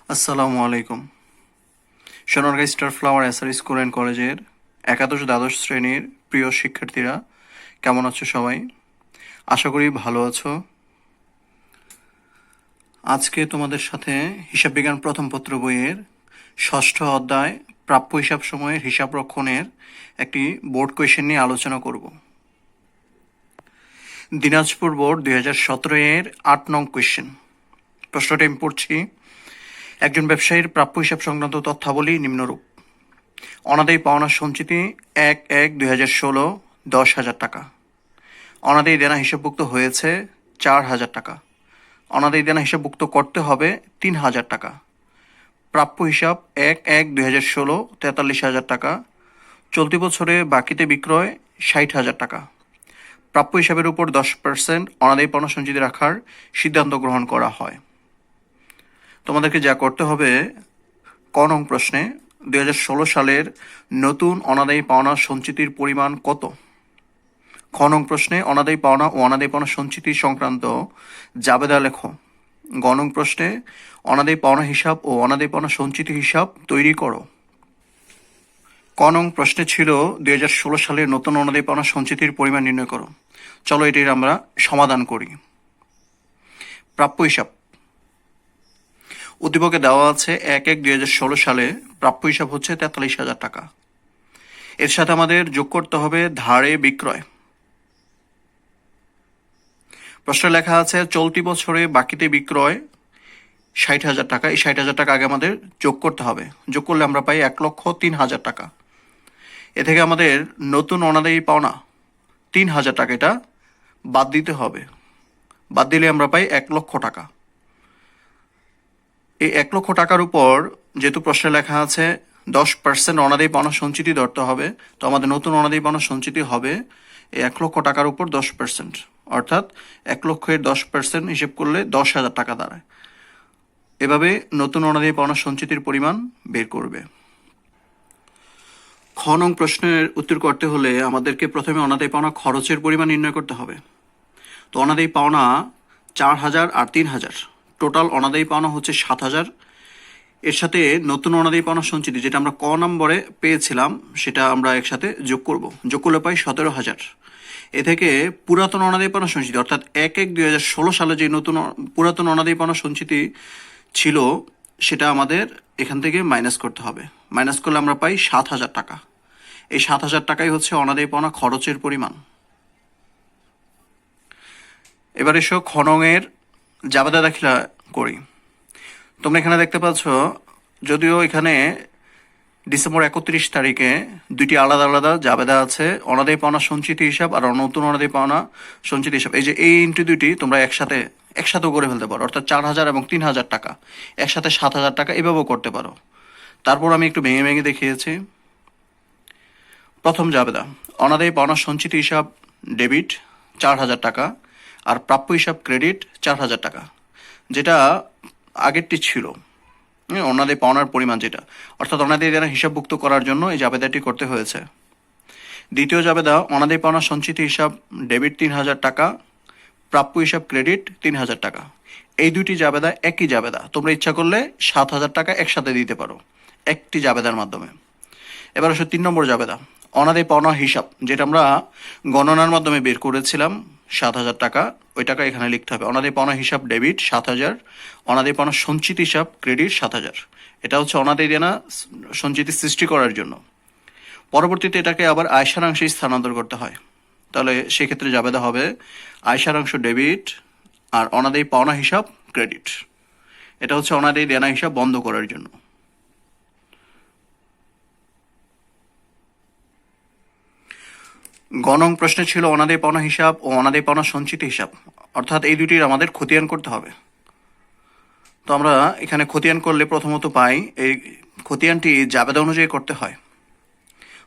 আসসালামু আলাইকুম। Sonargaon star flower SR school and কলেজের একাদশ দ্বাদশ শ্রেণীর প্রিয় শিক্ষার্থীরা কেমন আছো সবাই? আশা করি ভালো আছো। আজকে তোমাদের সাথে হিসাব বিজ্ঞান প্রথম পত্র বইয়ের ষষ্ঠ অধ্যায় প্রাপ্য হিসাব সময়ের হিসাব রক্ষণের একটি বোর্ড কোয়েশ্চেন নিয়ে আলোচনা করব। দিনাজপুর বোর্ড 2017 এর 8 নং কোয়েশ্চেন। প্রশ্নটা আমি পড়ছি। একজন ব্যবসায়ীর প্রাপ্য হিসাব সংক্রান্ত তথ্যাবলী নিম্নরূপ: অনাদায়ী পাওনা সঞ্চিতি 1/1/2016 10,000 টাকা। অনাদায়ী দেনা হিসাবভুক্ত হয়েছে 4,000 টাকা। অনাদায়ী দেনা হিসাবভুক্ত করতে হবে 3,000 টাকা। প্রাপ্য হিসাব 1/1/2016 43,000 টাকা। চলতি বছরে বাকিতে বিক্রয় 60,000 টাকা। প্রাপ্য হিসাবের উপর 10% অনাদায়ী পাওনা সঞ্চিতি রাখার সিদ্ধান্ত গ্রহণ করা হয়। তোমাদেরকে যা করতে হবে, ক নং প্রশ্নে 2016 সালের নতুন অনাদায়ী পাওনা সঞ্চিতির পরিমাণ কত? খ নং প্রশ্নে অনাদায়ী পাওনা ও অনাদায়ী পাওনা সঞ্চিতি সংক্রান্ত জাবেদা লেখো। গ নং প্রশ্নে অনাদায়ী পাওনা হিসাব ও অনাদায়ী পাওনা সঞ্চিতি হিসাব তৈরি করো। ক নং প্রশ্নে ছিল 2016 সালের নতুন অনাদায়ী পাওনা সঞ্চিতির পরিমাণ নির্ণয় করো। চলো এটির আমরা সমাধান করি। প্রাপ্য হিসাব উদ্দীপকে দেওয়া আছে 1/1/2016 সালে প্রাপ্য হিসাব হচ্ছে 43,000 টাকা। এর সাথে আমাদের যোগ করতে হবে ধারে বিক্রয়। প্রশ্নে লেখা আছে চলতি বছরে বাকিতে বিক্রয় 60,000 টাকা। এই 60,000 টাকা আগে আমাদের যোগ করতে হবে। যোগ করলে আমরা পাই 1,03,000 টাকা। এ থেকে আমাদের নতুন অনাদায়ী পাওনা 3,000 টাকা, এটা বাদ দিতে হবে। বাদ দিলে আমরা পাই 1 লক্ষ টাকা। এই 1 লক্ষ টাকার উপর যেহেতু প্রশ্নে লেখা আছে 10% অনাদায়ী পাওনা সঞ্চিতি ধরতে হবে, তো আমাদের নতুন অনাদায়ী পাওনা সঞ্চিতি হবে এই 1 লক্ষ টাকার উপর 10%, অর্থাৎ 1 লক্ষের 10% হিসেব করলে 10,000 টাকা দাঁড়ায়। এভাবে নতুন অনাদায়ী পাওনা সঞ্চিতির পরিমাণ বের করবে। খ নং প্রশ্নের উত্তর করতে হলে আমাদেরকে প্রথমে অনাদায়ী পাওনা খরচের পরিমাণ নির্ণয় করতে হবে। তো অনাদায়ী পাওনা 4,000 আর 3,000, টোটাল অনাদায়ী পাওনা হচ্ছে 7,000। এর সাথে নতুন অনাদায়ী পাওনা সঞ্চিতি যেটা আমরা ক নম্বরে পেয়েছিলাম সেটা আমরা একসাথে যোগ করব। যোগ করলে পাই 17,000। এ থেকে পুরাতন অনাদায়ী পাওনা সঞ্চিতি অর্থাৎ 1/1/2016 সালে যে নতুন পুরাতন অনাদায়ী পাওনা সঞ্চিতি ছিল সেটা আমাদের এখান থেকে মাইনাস করতে হবে। মাইনাস করলে আমরা পাই 7,000 টাকা। এই 7,000 টাকাই হচ্ছে অনাদায়ী পাওনা খরচের পরিমাণ। এবার এসো খ নংয়ের জাবেদা দাখিলা করি। তোমরা এখানে দেখতে পাচ্ছ, যদিও এখানে ডিসেম্বর 31 তারিখে দুইটি আলাদা আলাদা জাবেদা আছে, অনাদায়ী পাওনা সঞ্চিতি হিসাব আর নতুন অনাদায়ী পাওনা সঞ্চিতি হিসাব। এই যে এই ইন্টু দুইটি তোমরা একসাথেও করে ফেলতে পারো, অর্থাৎ 4,000 এবং 3,000 টাকা একসাথে 7,000 টাকা এভাবেও করতে পারো। তারপর আমি একটু ভেঙে ভেঙে দেখিয়েছি। প্রথম জাবেদা অনাদায়ী পাওনা সঞ্চিতি হিসাব ডেবিট 4,000 টাকা আর প্রাপ্য হিসাব ক্রেডিট 4,000 টাকা, যেটা আগেরটি ছিল অনাদায়ী পাওনার পরিমাণ যেটা, অর্থাৎ অনাদায়ী দেনা হিসাবভুক্ত করার জন্য এই জাবেদাটি করতে হয়েছে। দ্বিতীয় জাবেদা অনাদায়ী পাওনা সঞ্চিতি হিসাব ডেবিট 3,000 টাকা, প্রাপ্য হিসাব ক্রেডিট 3,000 টাকা। এই দুইটি জাবেদা একই জাবেদা, তোমরা ইচ্ছা করলে 7,000 টাকা একসাথে দিতে পারো একটি জাবেদার মাধ্যমে। এবার আসলে 3 নম্বর জাবেদা অনাদায়ী পাওনা হিসাব, যেটা আমরা গণনার মাধ্যমে বের করেছিলাম 7,000 টাকা, ওই টাকা এখানে লিখতে হবে। অনাদায়ী পাওনা হিসাব ডেবিট 7,000, অনাদায়ী পাওনা সঞ্চিতি হিসাব ক্রেডিট 7,000। এটা হচ্ছে অনাদায়ী দেনা সঞ্চিতি সৃষ্টি করার জন্য। পরবর্তীতে এটাকে আবার আয় সারাংশে স্থানান্তর করতে হয়, তাহলে সেক্ষেত্রে জাবেদা হবে আয় সারাংশ ডেবিট আর অনাদায়ী পাওনা হিসাব ক্রেডিট। এটা হচ্ছে অনাদায়ী দেনা হিসাব বন্ধ করার জন্য। গ নং প্রশ্নে ছিল অনাদায়ী পাওনা হিসাব ও অনাদায়ী পাওনা সঞ্চিতি হিসাব, অর্থাৎ এই দুটির আমাদের খতিয়ান করতে হবে। তো আমরা এখানে খতিয়ান করলে প্রথমত পাই এই খতিয়ানটি জাবেদা অনুযায়ী করতে হয়।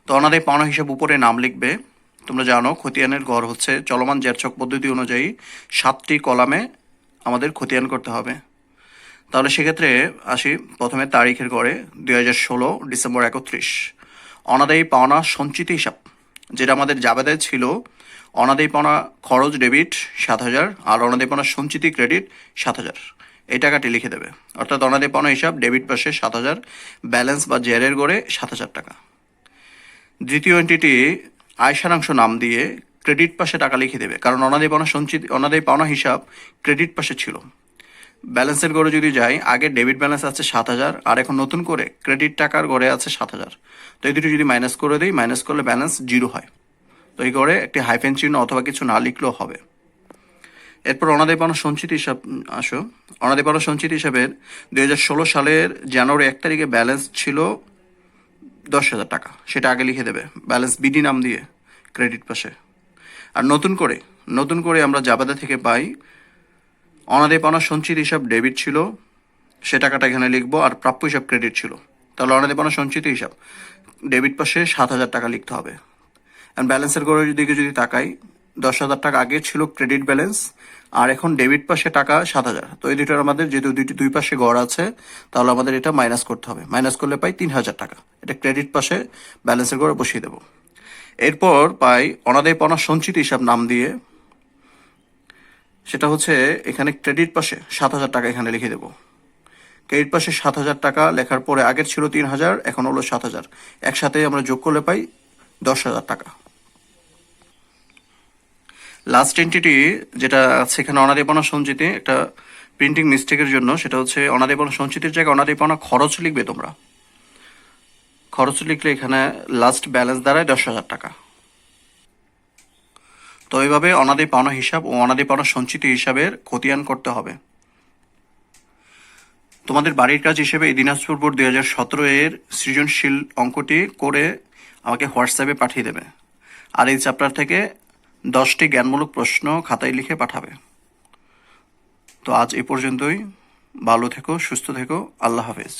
তো অনাদায়ী পাওনা হিসাব উপরে নাম লিখবে। তোমরা জানো খতিয়ানের ঘর হচ্ছে চলমান জেরছক পদ্ধতি অনুযায়ী 7টি কলামে আমাদের খতিয়ান করতে হবে। তাহলে সেক্ষেত্রে আসি প্রথমে তারিখের ঘরে 2016 ডিসেম্বর 31। অনাদায়ী পাওনা সঞ্চিতি হিসাব যেটা আমাদের জাবেদায় ছিল অনাদায়ী পাওনা খরচ ডেবিট 7,000 আর অনাদায়ী পাওনা সঞ্চিতি ক্রেডিট 7,000। এই টাকাটি লিখে দেবে। অর্থাৎ অনাদায়ী পাওনা হিসাব, ডেবিট পাশে 7,000, ব্যালেন্স বা জেরের গড়ে 7,000 টাকা। দ্বিতীয় এন্টিটি আয় সারাংশ নাম দিয়ে ক্রেডিট পাশে টাকা লিখে দেবে, কারণ অনাদায়ী পাওনা হিসাব ক্রেডিট পাশে ছিল। ব্যালেন্সের গড়ে যদি যাই, আগে ডেবিট ব্যালেন্স আছে 7,000, আর এখন নতুন করে ক্রেডিট টাকার গড়ে আছে 7,000। তো এই দুটো যদি মাইনাস করে দিই, মাইনাস করলে ব্যালেন্স 0 হয়। তো এই গড়ে একটি হাইফেন চিহ্ন অথবা কিছু না লিখলেও হবে। এরপর অনাদায়ী পাওনা সঞ্চিতি হিসাব আসো। অনাদায়ী পাওনা সঞ্চিতি হিসাবের 2016 সালের জানুয়ারি 1 তারিখে ব্যালেন্স ছিল 10,000 টাকা, সেটা আগে লিখে দেবে ব্যালেন্স বিডি নাম দিয়ে ক্রেডিট পাশে। আর নতুন করে আমরা জাবেদা থেকে পাই অনাদায়ী পাওনা সঞ্চিত হিসাব ডেবিট ছিল, সে টাকাটা এখানে লিখবো, আর প্রাপ্য হিসাব ক্রেডিট ছিল। তাহলে অনাদায়ী পাওনা সঞ্চিত হিসাব ডেবিট পাশে 7,000 টাকা লিখতে হবে। আর ব্যালেন্সের গড়ের দিকে যদি তাকাই, 10,000 টাকা আগে ছিল ক্রেডিট ব্যালেন্স, আর এখন ডেবিট পাশে টাকা 7,000। তো এই দুটোর আমাদের যেহেতু দুই পাশে গড় আছে, তাহলে আমাদের এটা মাইনাস করতে হবে। মাইনাস করলে পাই 3,000 টাকা, এটা ক্রেডিট পাশে ব্যালেন্সের গড়ে বসিয়ে দেবো। এরপর পাই অনাদায়ী পাওনা সঞ্চিত হিসাব নাম দিয়ে, সেটা হচ্ছে এখানে ক্রেডিট পাশে 7,000 টাকা এখানে লিখে দেবো। ক্রেডিট পাশে 7,000 টাকা লেখার পরে আগের ছিল 3,000, এখন হলো 7,000, একসাথে আমরা যোগ করলে পাই 10,000 টাকা। লাস্ট এন্টিটি যেটা আছে এখানে অনাদায়ী পাওনা সঞ্চিতি, একটা প্রিন্টিং মিস্টেকের জন্য, সেটা হচ্ছে অনাদায়ী পাওনা সঞ্চিতির জায়গায় অনাদায়ী পাওনা খরচ লিখবে তোমরা। খরচ লিখলে এখানে লাস্ট ব্যালেন্স দাঁড়ায় 10,000 টাকা। তো এইভাবে অনাদায়ী পাওনা হিসাব ও অনাদায়ী পাওনা সঞ্চিতি হিসাবের খতিয়ান করতে হবে। তোমাদের বাড়ির কাজ হিসেবে এই দিনাজপুর বোর্ড 2017 এর সৃজনশীল অঙ্কটি করে আমাকে হোয়াটসঅ্যাপে পাঠিয়ে দেবে। আর এই চ্যাপ্টার থেকে 10টি জ্ঞানমূলক প্রশ্ন খাতায় লিখে পাঠাবে। তো আজ এই পর্যন্তই। ভালো থেকো, সুস্থ থেকো, আল্লাহ হাফেজ।